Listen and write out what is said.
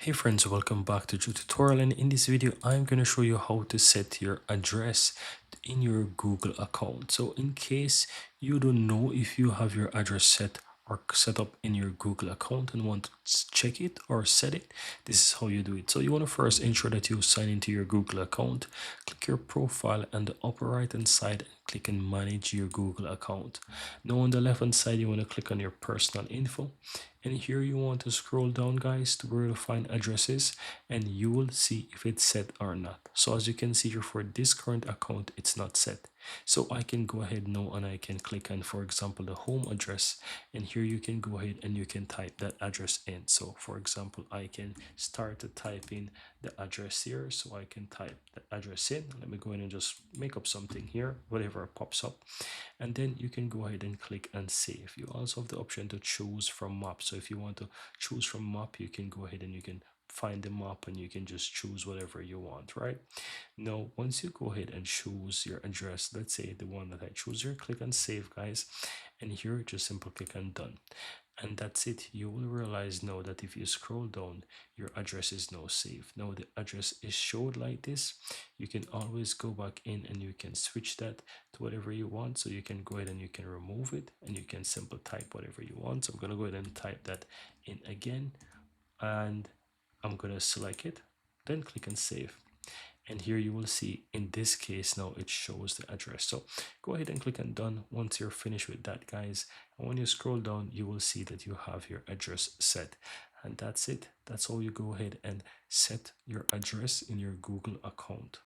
Hey friends, welcome back to the tutorial, and in this video I'm going to show you how to set your address in your Google account. So in case you don't know if you have your address set up in your Google account and want to check it or set it, this is how you do it. So you want to first ensure that you sign into your Google account. Click your profile on the upper right hand side and click and manage your Google account. Now on the left hand side you want to click on your personal info, and here you want to scroll down guys to where to find addresses, and you will see if it's set or not. So as you can see here, for this current account it's not set. So I can go ahead now and I can click on, for example, the home address, and here you can go ahead and you can type that address in. So for example, I can start to type in the address here. So I can type the address in. Let me go in and just make up something here, whatever pops up, and then you can go ahead and click and save. You also have the option to choose from map. So if you want to choose from map, you can go ahead and you can find the map and you can just choose whatever you want. Right now, once you go ahead and choose your address, let's say the one that I choose here, click on save guys, and here just simply click on done, and that's it. You will realize now that if you scroll down, your address is now saved. Now the address is showed like this. You can always go back in and you can switch that to whatever you want. So you can go ahead and you can remove it and you can simply type whatever you want. So I'm going to go ahead and type that in again, and I'm going to select it, then click and save. And here you will see in this case now it shows the address. So go ahead and click on done once you're finished with that guys, and when you scroll down you will see that you have your address set, and that's it. That's all. You go ahead and set your address in your Google account.